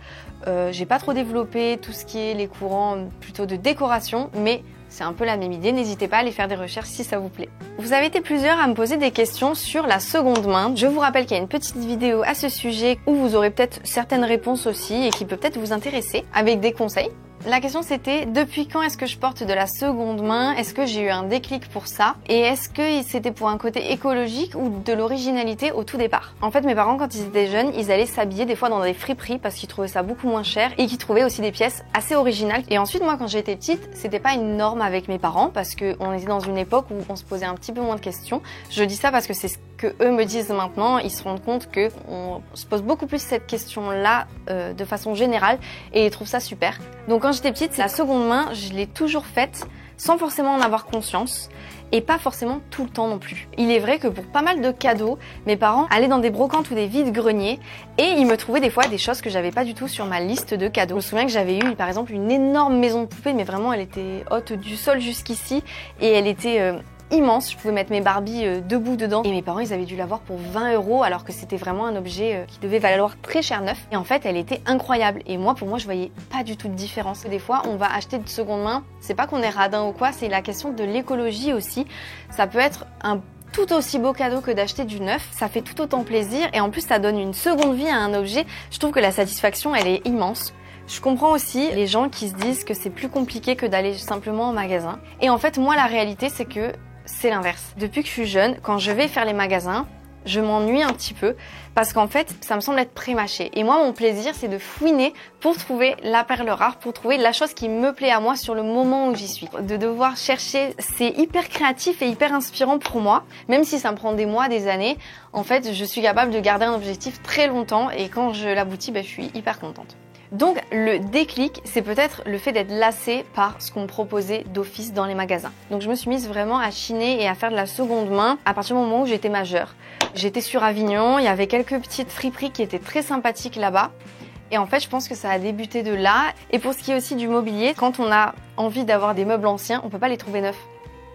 J'ai pas trop développé tout ce qui est les courants plutôt de décoration, mais c'est un peu la même idée, n'hésitez pas à aller faire des recherches si ça vous plaît. Vous avez été plusieurs à me poser des questions sur la seconde main. Je vous rappelle qu'il y a une petite vidéo à ce sujet où vous aurez peut-être certaines réponses aussi et qui peut peut-être vous intéresser avec des conseils. La question c'était depuis quand est-ce que je porte de la seconde main? Est-ce que j'ai eu un déclic pour ça? Et est-ce que c'était pour un côté écologique ou de l'originalité au tout départ? En fait, mes parents, quand ils étaient jeunes, ils allaient s'habiller des fois dans des friperies parce qu'ils trouvaient ça beaucoup moins cher et qu'ils trouvaient aussi des pièces assez originales. Et ensuite, moi, quand j'étais petite, c'était pas une norme avec mes parents parce qu'on était dans une époque où on se posait un petit peu moins de questions. Je dis ça parce que c'est ce que eux me disent maintenant. Ils se rendent compte que on se pose beaucoup plus cette question-là de façon générale et ils trouvent ça super. Donc quand j'étais petite, la seconde main, je l'ai toujours faite sans forcément en avoir conscience et pas forcément tout le temps non plus. Il est vrai que pour pas mal de cadeaux, mes parents allaient dans des brocantes ou des vides-greniers et ils me trouvaient des fois des choses que j'avais pas du tout sur ma liste de cadeaux. Je me souviens que j'avais eu par exemple une énorme maison de poupée, mais vraiment elle était haute du sol jusqu'ici et elle était immense, je pouvais mettre mes Barbies debout dedans et mes parents ils avaient dû l'avoir pour 20 € alors que c'était vraiment un objet qui devait valoir très cher neuf et en fait elle était incroyable et moi pour moi je voyais pas du tout de différence. Des fois on va acheter de seconde main, c'est pas qu'on est radin ou quoi, c'est la question de l'écologie aussi. Ça peut être un tout aussi beau cadeau que d'acheter du neuf, ça fait tout autant plaisir et en plus ça donne une seconde vie à un objet. Je trouve que la satisfaction elle est immense. Je comprends aussi les gens qui se disent que c'est plus compliqué que d'aller simplement au magasin et en fait moi la réalité c'est que c'est l'inverse. Depuis que je suis jeune, quand je vais faire les magasins, je m'ennuie un petit peu parce qu'en fait, ça me semble être prémâché. Et moi, mon plaisir, c'est de fouiner pour trouver la perle rare, pour trouver la chose qui me plaît à moi sur le moment où j'y suis. De devoir chercher, c'est hyper créatif et hyper inspirant pour moi. Même si ça me prend des mois, des années, en fait, je suis capable de garder un objectif très longtemps et quand je l'aboutis, je suis hyper contente. Donc le déclic, c'est peut-être le fait d'être lassée par ce qu'on me proposait d'office dans les magasins. Donc je me suis mise vraiment à chiner et à faire de la seconde main à partir du moment où j'étais majeure. J'étais sur Avignon, il y avait quelques petites friperies qui étaient très sympathiques là-bas. Et en fait, je pense que ça a débuté de là. Et pour ce qui est aussi du mobilier, quand on a envie d'avoir des meubles anciens, on peut pas les trouver neufs.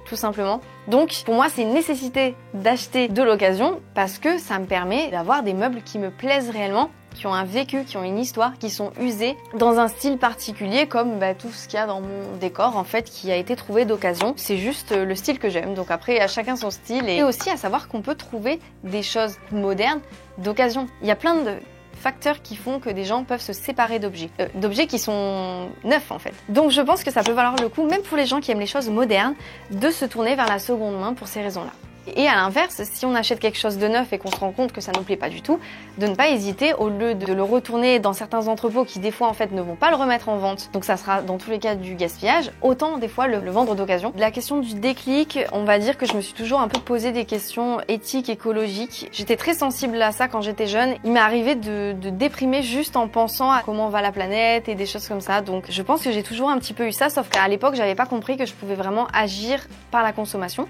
Tout simplement. Donc pour moi c'est une nécessité d'acheter de l'occasion parce que ça me permet d'avoir des meubles qui me plaisent réellement, qui ont un vécu, qui ont une histoire, qui sont usés dans un style particulier comme tout ce qu'il y a dans mon décor en fait qui a été trouvé d'occasion. C'est juste le style que j'aime. Donc après à chacun son style et aussi à savoir qu'on peut trouver des choses modernes d'occasion. Il y a plein de facteurs qui font que des gens peuvent se séparer d'objets qui sont neufs en fait. Donc je pense que ça peut valoir le coup, même pour les gens qui aiment les choses modernes, de se tourner vers la seconde main pour ces raisons-là. Et à l'inverse, si on achète quelque chose de neuf et qu'on se rend compte que ça ne nous plaît pas du tout, de ne pas hésiter, au lieu de le retourner dans certains entrepôts qui des fois en fait ne vont pas le remettre en vente, donc ça sera dans tous les cas du gaspillage, autant des fois le vendre d'occasion. La question du déclic, on va dire que je me suis toujours un peu posé des questions éthiques, écologiques. J'étais très sensible à ça quand j'étais jeune. Il m'est arrivé de déprimer juste en pensant à comment va la planète et des choses comme ça. Donc je pense que j'ai toujours un petit peu eu ça, sauf qu'à l'époque j'avais pas compris que je pouvais vraiment agir par la consommation.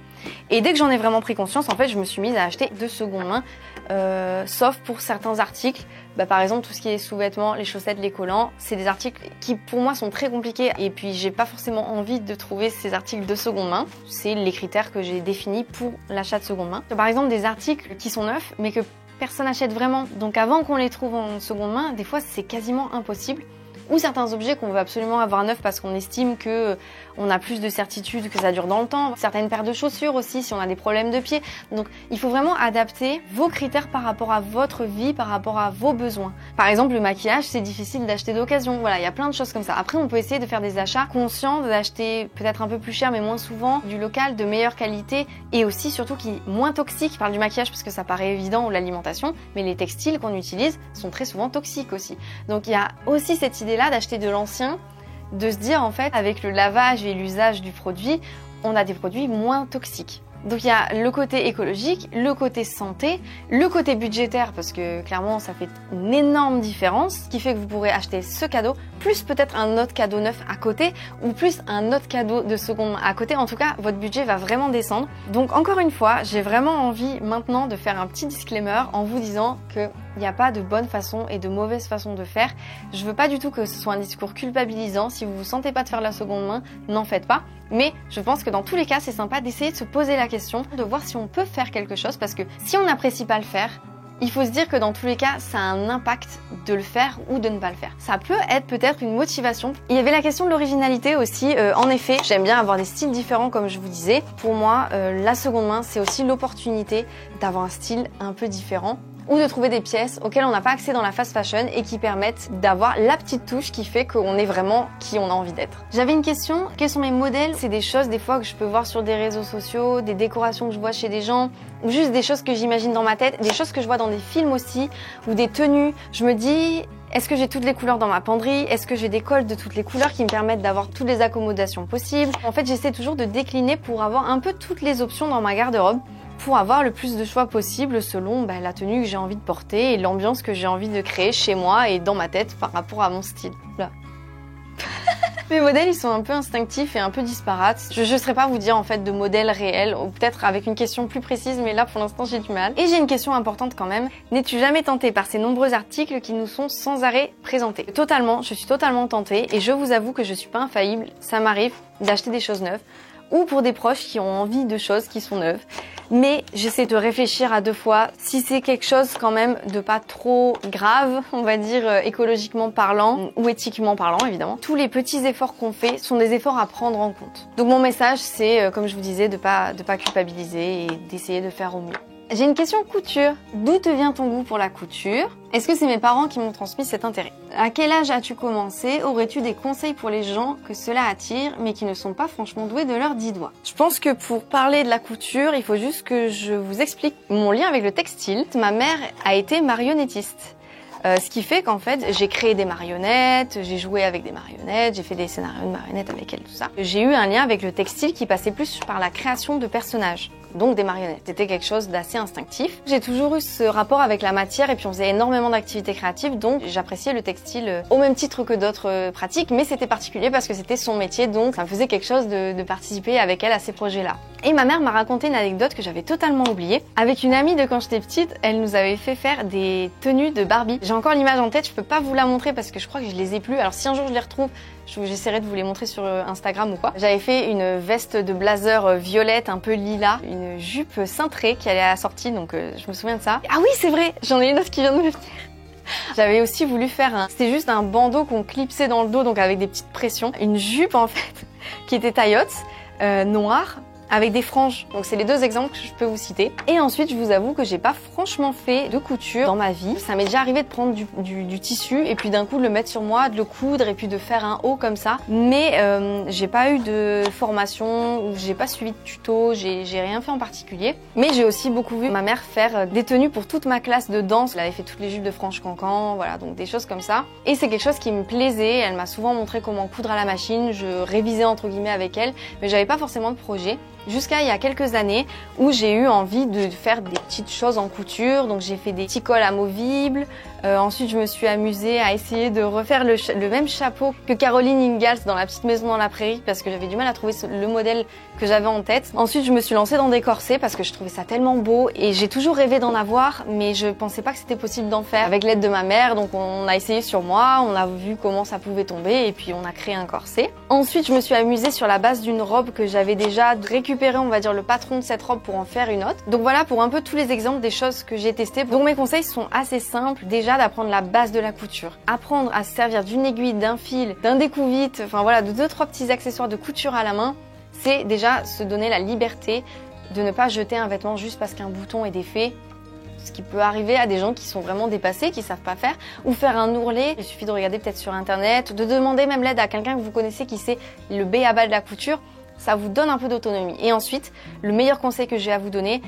Et dès que j'en ai vraiment pris conscience, en fait, je me suis mise à acheter de seconde main, sauf pour certains articles. Par exemple, tout ce qui est sous-vêtements, les chaussettes, les collants, c'est des articles qui pour moi sont très compliqués et puis j'ai pas forcément envie de trouver ces articles de seconde main. C'est les critères que j'ai définis pour l'achat de seconde main. Par exemple, des articles qui sont neufs mais que personne n'achète vraiment. Donc avant qu'on les trouve en seconde main, des fois c'est quasiment impossible. Ou certains objets qu'on veut absolument avoir neufs parce qu'on estime que on a plus de certitude que ça dure dans le temps. Certaines paires de chaussures aussi si on a des problèmes de pied. Donc il faut vraiment adapter vos critères par rapport à votre vie, par rapport à vos besoins. Par exemple le maquillage c'est difficile d'acheter d'occasion. Voilà, il y a plein de choses comme ça. Après on peut essayer de faire des achats conscients, d'acheter peut-être un peu plus cher mais moins souvent, du local, de meilleure qualité et aussi surtout qui est moins toxique. Je parle du maquillage parce que ça paraît évident ou l'alimentation, mais les textiles qu'on utilise sont très souvent toxiques aussi. Donc il y a aussi cette idée là d'acheter de l'ancien, de se dire en fait avec le lavage et l'usage du produit, on a des produits moins toxiques. Donc il y a le côté écologique, le côté santé, le côté budgétaire parce que clairement ça fait une énorme différence, ce qui fait que vous pourrez acheter ce cadeau, plus peut-être un autre cadeau neuf à côté ou plus un autre cadeau de seconde main à côté. En tout cas, votre budget va vraiment descendre. Donc encore une fois, j'ai vraiment envie maintenant de faire un petit disclaimer en vous disant que il n'y a pas de bonne façon et de mauvaise façon de faire. Je veux pas du tout que ce soit un discours culpabilisant. Si vous vous sentez pas de faire la seconde main, n'en faites pas. Mais je pense que dans tous les cas, c'est sympa d'essayer de se poser la question, de voir si on peut faire quelque chose. Parce que si on n'apprécie pas le faire, il faut se dire que dans tous les cas, ça a un impact de le faire ou de ne pas le faire. Ça peut être peut-être une motivation. Il y avait la question de l'originalité aussi. En effet, j'aime bien avoir des styles différents comme je vous disais. Pour moi, la seconde main, c'est aussi l'opportunité d'avoir un style un peu différent, ou de trouver des pièces auxquelles on n'a pas accès dans la fast fashion et qui permettent d'avoir la petite touche qui fait qu'on est vraiment qui on a envie d'être. J'avais une question, quels sont mes modèles? C'est des choses des fois que je peux voir sur des réseaux sociaux, des décorations que je vois chez des gens, ou juste des choses que j'imagine dans ma tête, des choses que je vois dans des films aussi, ou des tenues. Je me dis, est-ce que j'ai toutes les couleurs dans ma penderie? Est-ce que j'ai des cols de toutes les couleurs qui me permettent d'avoir toutes les accommodations possibles? En fait, j'essaie toujours de décliner pour avoir un peu toutes les options dans ma garde-robe, pour avoir le plus de choix possible selon la tenue que j'ai envie de porter et l'ambiance que j'ai envie de créer chez moi et dans ma tête par rapport à mon style. Là. Mes modèles, ils sont un peu instinctifs et un peu disparates. Je ne saurais pas vous dire en fait de modèles réels, ou peut-être avec une question plus précise, mais là pour l'instant j'ai du mal. Et j'ai une question importante quand même. N'es-tu jamais tentée par ces nombreux articles qui nous sont sans arrêt présentés? Totalement, je suis totalement tentée et je vous avoue que je suis pas infaillible. Ça m'arrive d'acheter des choses neuves, ou pour des proches qui ont envie de choses qui sont neuves. Mais j'essaie de réfléchir à 2 fois si c'est quelque chose quand même de pas trop grave, on va dire écologiquement parlant ou éthiquement parlant évidemment. Tous les petits efforts qu'on fait sont des efforts à prendre en compte. Donc mon message c'est, comme je vous disais, de pas culpabiliser et d'essayer de faire au mieux. J'ai une question couture. D'où te vient ton goût pour la couture? Est-ce que c'est mes parents qui m'ont transmis cet intérêt? À quel âge as-tu commencé? Aurais-tu des conseils pour les gens que cela attire mais qui ne sont pas franchement doués de leurs 10 doigts? Je pense que pour parler de la couture, il faut juste que je vous explique mon lien avec le textile. Ma mère a été marionnettiste. Ce qui fait qu'en fait, j'ai créé des marionnettes, j'ai joué avec des marionnettes, j'ai fait des scénarios de marionnettes avec elle, tout ça. J'ai eu un lien avec le textile qui passait plus par la création de personnages, donc des marionnettes. C'était quelque chose d'assez instinctif. J'ai toujours eu ce rapport avec la matière et puis on faisait énormément d'activités créatives, donc j'appréciais le textile au même titre que d'autres pratiques, mais c'était particulier parce que c'était son métier, donc ça me faisait quelque chose de participer avec elle à ces projets-là. Et ma mère m'a raconté une anecdote que j'avais totalement oubliée. Avec une amie de quand j'étais petite, elle nous avait fait faire des tenues de Barbie. J'ai encore l'image en tête, je peux pas vous la montrer parce que je crois que je les ai plus. Alors si un jour je les retrouve, j'essaierai de vous les montrer sur Instagram ou quoi. J'avais fait une veste de blazer violette, un peu lilas, une jupe cintrée qui allait à la sortie, donc je me souviens de ça. Ah oui, c'est vrai, j'en ai une autre qui vient de me venir. J'avais aussi voulu faire c'était juste un bandeau qu'on clipsait dans le dos, donc avec des petites pressions. Une jupe en fait, qui était taillotte, noire, avec des franges. Donc c'est les 2 exemples que je peux vous citer. Et ensuite, je vous avoue que j'ai pas franchement fait de couture dans ma vie. Ça m'est déjà arrivé de prendre du tissu et puis d'un coup de le mettre sur moi, de le coudre et puis de faire un haut comme ça. Mais j'ai pas eu de formation ou j'ai pas suivi de tuto, j'ai rien fait en particulier. Mais j'ai aussi beaucoup vu ma mère faire des tenues pour toute ma classe de danse. Elle avait fait toutes les jupes de Franche Cancan, voilà, donc des choses comme ça. Et c'est quelque chose qui me plaisait. Elle m'a souvent montré comment coudre à la machine. Je révisais entre guillemets avec elle, mais j'avais pas forcément de projet. Jusqu'à il y a quelques années où j'ai eu envie de faire des petites choses en couture, donc j'ai fait des petits cols amovibles. Ensuite, je me suis amusée à essayer de refaire le même chapeau que Caroline Ingalls dans La Petite Maison dans la Prairie parce que j'avais du mal à trouver le modèle que j'avais en tête. Ensuite, je me suis lancée dans des corsets parce que je trouvais ça tellement beau et j'ai toujours rêvé d'en avoir, mais je pensais pas que c'était possible d'en faire avec l'aide de ma mère. Donc on a essayé sur moi, on a vu comment ça pouvait tomber et puis on a créé un corset. Ensuite, je me suis amusée sur la base d'une robe que j'avais déjà récupéré, on va dire, le patron de cette robe pour en faire une autre. Donc voilà pour un peu tous les exemples des choses que j'ai testées. Donc mes conseils sont assez simples. Déjà d'apprendre la base de la couture. Apprendre à se servir d'une aiguille, d'un fil, d'un découvite, enfin voilà, de 2-3 petits accessoires de couture à la main. C'est déjà se donner la liberté de ne pas jeter un vêtement juste parce qu'un bouton est défait. Ce qui peut arriver à des gens qui sont vraiment dépassés, qui savent pas faire, ou faire un ourlet. Il suffit de regarder peut-être sur internet, de demander même l'aide à quelqu'un que vous connaissez qui sait le B à bas de la couture. Ça vous donne un peu d'autonomie. Et ensuite, le meilleur conseil que j'ai à vous donner,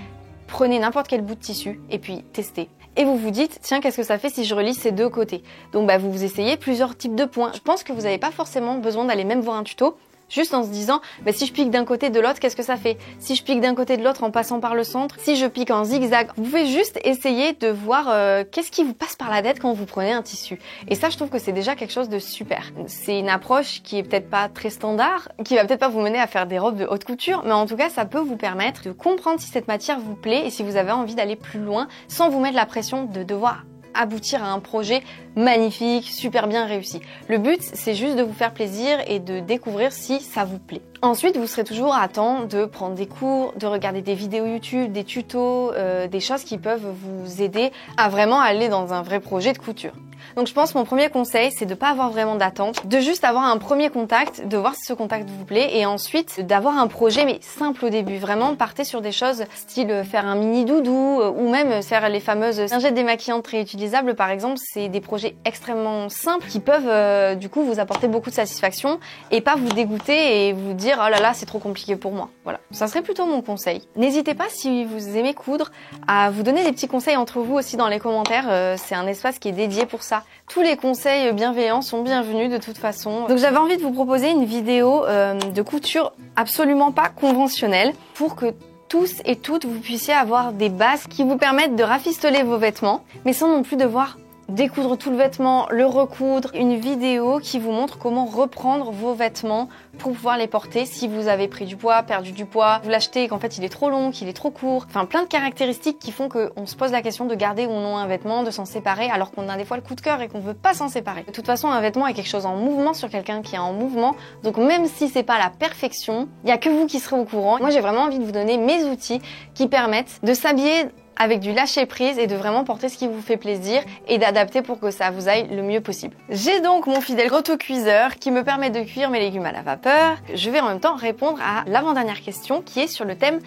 prenez n'importe quel bout de tissu et puis testez. Et vous vous dites, tiens, qu'est-ce que ça fait si je relie ces 2 côtés? Donc vous essayez plusieurs types de points. Je pense que vous n'avez pas forcément besoin d'aller même voir un tuto. Juste en se disant, bah, si je pique d'un côté de l'autre, qu'est-ce que ça fait? Si je pique d'un côté de l'autre en passant par le centre, si je pique en zigzag, vous pouvez juste essayer de voir qu'est-ce qui vous passe par la tête quand vous prenez un tissu. Et ça, je trouve que c'est déjà quelque chose de super. C'est une approche qui est peut-être pas très standard, qui va peut-être pas vous mener à faire des robes de haute couture, mais en tout cas, ça peut vous permettre de comprendre si cette matière vous plaît et si vous avez envie d'aller plus loin sans vous mettre la pression de devoir aboutir à un projet magnifique, super bien réussi. Le but, c'est juste de vous faire plaisir et de découvrir si ça vous plaît. Ensuite, vous serez toujours à temps de prendre des cours, de regarder des vidéos YouTube, des tutos, des choses qui peuvent vous aider à vraiment aller dans un vrai projet de couture. Donc je pense que mon premier conseil, c'est de pas avoir vraiment d'attente, de juste avoir un premier contact, de voir si ce contact vous plaît et ensuite d'avoir un projet mais simple au début. Vraiment, partez sur des choses style faire un mini doudou ou même faire les fameuses lingettes démaquillantes réutilisables par exemple. C'est des projets extrêmement simples qui peuvent du coup vous apporter beaucoup de satisfaction et pas vous dégoûter et vous dire oh là là c'est trop compliqué pour moi. Voilà, ça serait plutôt mon conseil. N'hésitez pas si vous aimez coudre à vous donner des petits conseils entre vous aussi dans les commentaires. C'est un espace qui est dédié pour ça. Tous les conseils bienveillants sont bienvenus de toute façon. Donc j'avais envie de vous proposer une vidéo de couture absolument pas conventionnelle pour que tous et toutes vous puissiez avoir des bases qui vous permettent de rafistoler vos vêtements, mais sans non plus devoir découdre tout le vêtement, le recoudre. Une vidéo qui vous montre comment reprendre vos vêtements pour pouvoir les porter si vous avez pris du poids, perdu du poids, vous l'achetez et qu'en fait il est trop long, qu'il est trop court. Enfin plein de caractéristiques qui font qu'on se pose la question de garder ou non un vêtement, de s'en séparer alors qu'on a des fois le coup de cœur et qu'on veut pas s'en séparer. De toute façon un vêtement est quelque chose en mouvement sur quelqu'un qui est en mouvement, donc même si c'est pas la perfection, il y a que vous qui serez au courant. Moi j'ai vraiment envie de vous donner mes outils qui permettent de s'habiller avec du lâcher prise et de vraiment porter ce qui vous fait plaisir et d'adapter pour que ça vous aille le mieux possible. J'ai donc mon fidèle autocuiseur qui me permet de cuire mes légumes à la vapeur. Je vais en même temps répondre à l'avant-dernière question qui est sur le thème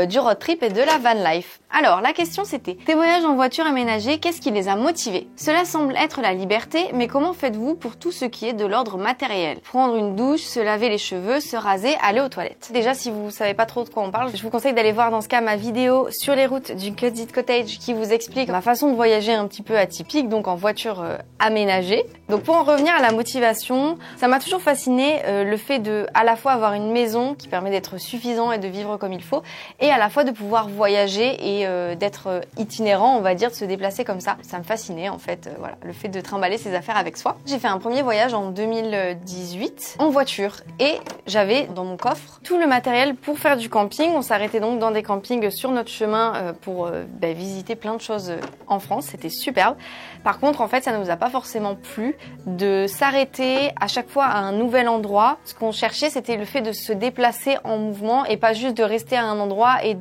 du road trip et de la van life. Alors, la question c'était, tes voyages en voiture aménagée, qu'est-ce qui les a motivés? Cela semble être la liberté, mais comment faites-vous pour tout ce qui est de l'ordre matériel? Prendre une douche, se laver les cheveux, se raser, aller aux toilettes. Déjà, si vous savez pas trop de quoi on parle, je vous conseille d'aller voir dans ce cas ma vidéo sur les routes du Cozy Cottage qui vous explique ma façon de voyager un petit peu atypique, donc en voiture aménagée. Donc pour en revenir à la motivation, ça m'a toujours fasciné le fait de à la fois avoir une maison qui permet d'être suffisant et de vivre comme il faut, et à la fois de pouvoir voyager et d'être itinérant, on va dire, de se déplacer comme ça. Ça me fascinait en fait, voilà, le fait de trimballer ses affaires avec soi. J'ai fait un premier voyage en 2018 en voiture et j'avais dans mon coffre tout le matériel pour faire du camping. On s'arrêtait donc dans des campings sur notre chemin pour visiter plein de choses en France, c'était superbe. Par contre, en fait, ça ne nous a pas forcément plu de s'arrêter à chaque fois à un nouvel endroit. Ce qu'on cherchait, c'était le fait de se déplacer en mouvement et pas juste de rester à un endroit et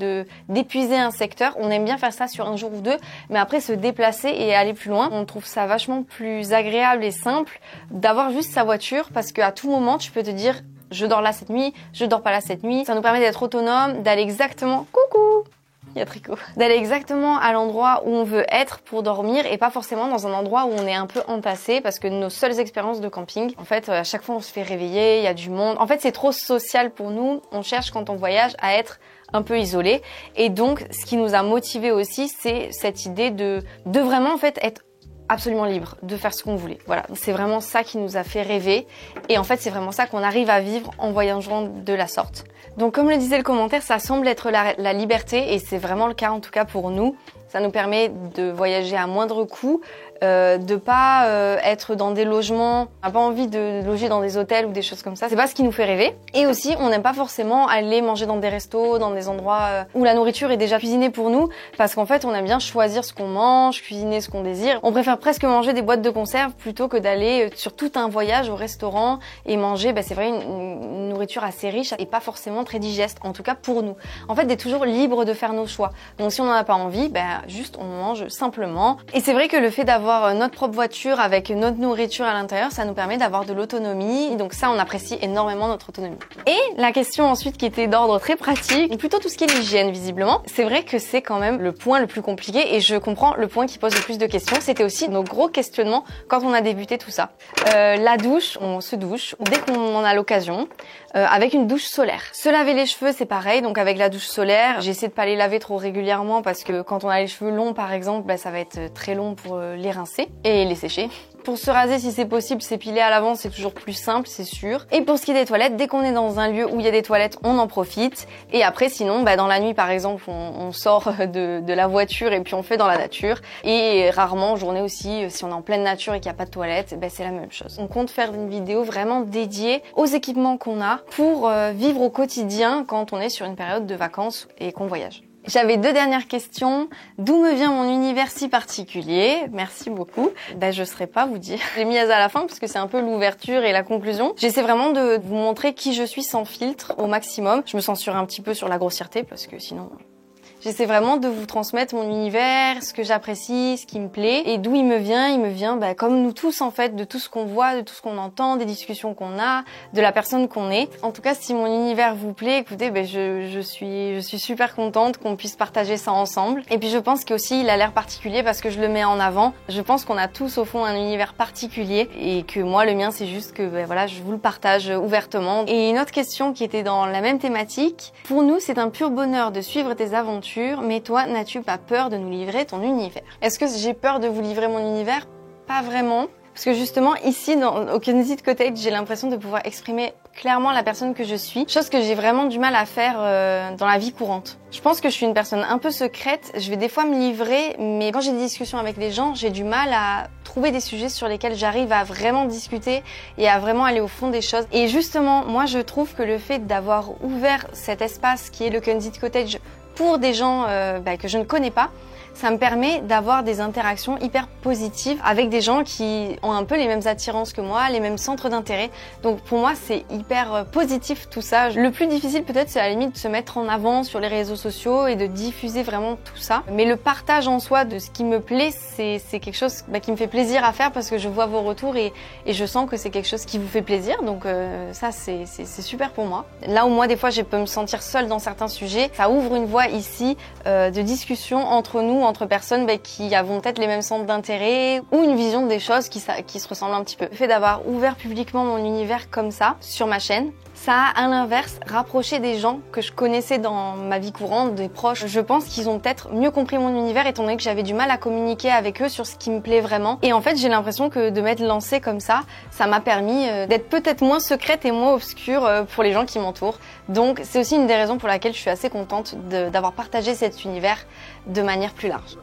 d'épuiser un secteur. On aime bien faire ça sur un jour ou deux, mais après se déplacer et aller plus loin, on trouve ça vachement plus agréable et simple d'avoir juste sa voiture parce qu'à tout moment, tu peux te dire je dors là cette nuit, je dors pas là cette nuit. Ça nous permet d'être autonome, d'aller exactement... Coucou! Il y a Tricot. D'aller exactement à l'endroit où on veut être pour dormir et pas forcément dans un endroit où on est un peu entassé parce que nos seules expériences de camping, en fait, à chaque fois on se fait réveiller, il y a du monde. En fait, c'est trop social pour nous. On cherche quand on voyage à être un peu isolé. Et donc, ce qui nous a motivés aussi, c'est cette idée de vraiment en fait être absolument libre de faire ce qu'on voulait. Voilà, c'est vraiment ça qui nous a fait rêver et en fait c'est vraiment ça qu'on arrive à vivre en voyageant de la sorte. Donc comme le disait le commentaire, ça semble être la liberté et c'est vraiment le cas en tout cas pour nous. Ça nous permet de voyager à moindre coût, de pas être dans des logements, on n'a pas envie de loger dans des hôtels ou des choses comme ça. C'est pas ce qui nous fait rêver. Et aussi, on n'aime pas forcément aller manger dans des restos, dans des endroits où la nourriture est déjà cuisinée pour nous, parce qu'en fait, on aime bien choisir ce qu'on mange, cuisiner ce qu'on désire. On préfère presque manger des boîtes de conserve plutôt que d'aller sur tout un voyage au restaurant et manger, c'est vrai, une nourriture assez riche et pas forcément très digeste, en tout cas pour nous. En fait, d'être toujours libre de faire nos choix. Donc si on n'en a pas envie, juste on mange simplement. Et c'est vrai que le fait d'avoir notre propre voiture avec notre nourriture à l'intérieur, ça nous permet d'avoir de l'autonomie. Donc ça, on apprécie énormément notre autonomie. Et la question ensuite qui était d'ordre très pratique, et plutôt tout ce qui est l'hygiène visiblement, c'est vrai que c'est quand même le point le plus compliqué et je comprends le point qui pose le plus de questions. C'était aussi nos gros questionnements quand on a débuté tout ça. La douche, on se douche dès qu'on en a l'occasion, avec une douche solaire. Se laver les cheveux, c'est pareil. Donc avec la douche solaire, j'essaie de pas les laver trop régulièrement parce que quand on a les cheveux longs par exemple, ça va être très long pour les rincer et les sécher. Pour se raser, si c'est possible, s'épiler à l'avance, c'est toujours plus simple, c'est sûr. Et pour ce qui est des toilettes, dès qu'on est dans un lieu où il y a des toilettes, on en profite. Et après, sinon, dans la nuit, par exemple, on sort de la voiture et puis on fait dans la nature. Et rarement, en journée aussi, si on est en pleine nature et qu'il n'y a pas de toilettes, c'est la même chose. On compte faire une vidéo vraiment dédiée aux équipements qu'on a pour vivre au quotidien quand on est sur une période de vacances et qu'on voyage. J'avais 2 dernières questions. D'où me vient mon univers si particulier? Merci beaucoup. Je saurais pas vous dire. J'ai mis à la fin parce que c'est un peu l'ouverture et la conclusion. J'essaie vraiment de vous montrer qui je suis sans filtre au maximum. Je me censure un petit peu sur la grossièreté parce que sinon... J'essaie vraiment de vous transmettre mon univers, ce que j'apprécie, ce qui me plaît et d'où il me vient comme nous tous en fait, de tout ce qu'on voit, de tout ce qu'on entend, des discussions qu'on a, de la personne qu'on est. En tout cas, si mon univers vous plaît, écoutez, je suis super contente qu'on puisse partager ça ensemble. Et puis je pense qu'aussi il a l'air particulier parce que je le mets en avant. Je pense qu'on a tous au fond un univers particulier et que moi le mien c'est juste que je vous le partage ouvertement. Et une autre question qui était dans la même thématique. Pour nous, c'est un pur bonheur de suivre tes aventures. Mais toi, n'as-tu pas peur de nous livrer ton univers? Est-ce que j'ai peur de vous livrer mon univers? Pas vraiment. Parce que justement, ici, au Candid Cottage, j'ai l'impression de pouvoir exprimer clairement la personne que je suis. Chose que j'ai vraiment du mal à faire dans la vie courante. Je pense que je suis une personne un peu secrète. Je vais des fois me livrer, mais quand j'ai des discussions avec les gens, j'ai du mal à trouver des sujets sur lesquels j'arrive à vraiment discuter et à vraiment aller au fond des choses. Et justement, moi, je trouve que le fait d'avoir ouvert cet espace qui est le Candid Cottage pour des gens que je ne connais pas, ça me permet d'avoir des interactions hyper positives avec des gens qui ont un peu les mêmes attirances que moi, les mêmes centres d'intérêt. Donc pour moi, c'est hyper positif tout ça. Le plus difficile peut-être, c'est à la limite de se mettre en avant sur les réseaux sociaux et de diffuser vraiment tout ça. Mais le partage en soi de ce qui me plaît, c'est quelque chose qui me fait plaisir à faire parce que je vois vos retours et je sens que c'est quelque chose qui vous fait plaisir. Donc ça, c'est super pour moi. Là où moi, des fois, je peux me sentir seule dans certains sujets, ça ouvre une voie ici de discussion entre nous, entre personnes qui avons peut-être les mêmes centres d'intérêt ou une vision des choses qui se ressemblent un petit peu. Le fait d'avoir ouvert publiquement mon univers comme ça sur ma chaîne, ça a à l'inverse rapproché des gens que je connaissais dans ma vie courante, des proches. Je pense qu'ils ont peut-être mieux compris mon univers étant donné que j'avais du mal à communiquer avec eux sur ce qui me plaît vraiment. Et en fait, j'ai l'impression que de m'être lancée comme ça m'a permis d'être peut-être moins secrète et moins obscure pour les gens qui m'entourent. Donc c'est aussi une des raisons pour laquelle je suis assez contente d'avoir partagé cet univers de manière plus large.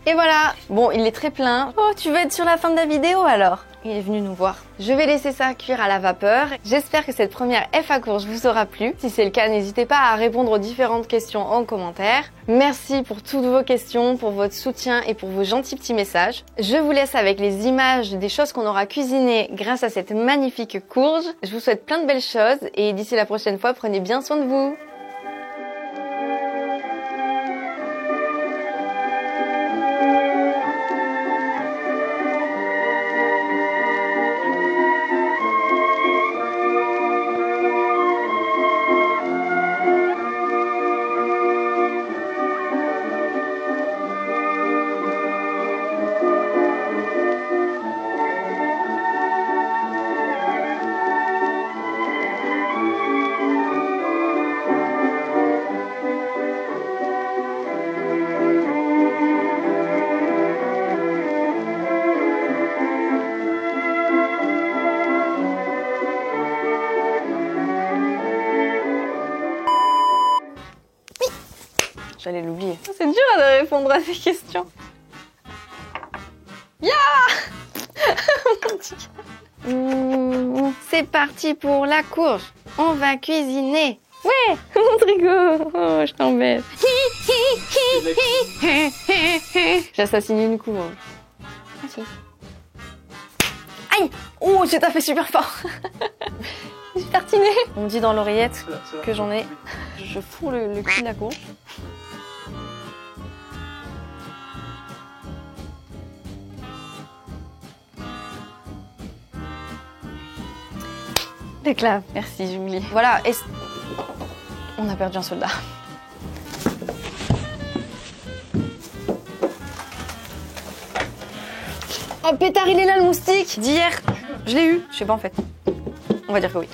Et voilà, bon, il est très plein. Oh, tu veux être sur la fin de la vidéo alors? Il est venu nous voir. Je vais laisser ça cuire à la vapeur. J'espère que cette première F à courge vous aura plu. Si c'est le cas, n'hésitez pas à répondre aux différentes questions en commentaire. Merci pour toutes vos questions, pour votre soutien et pour vos gentils petits messages. Je vous laisse avec les images des choses qu'on aura cuisinées grâce à cette magnifique courge. Je vous souhaite plein de belles choses et d'ici la prochaine fois, prenez bien soin de vous. J'allais l'oublier. C'est dur de répondre à ces questions. C'est parti pour la courge. On va cuisiner. Ouais, mon trigo. Oh, je t'embête. J'assassine une courge. Merci. Aïe. Oh, j'ai tapé super fort. J'ai tartiné. On me dit dans l'oreillette que j'en ai. Je fous le cul de la courge. Déclave, merci Julie. Voilà, et on a perdu un soldat. Oh pétard, il est là le moustique d'hier. Je l'ai eu, je sais pas en fait. On va dire que oui.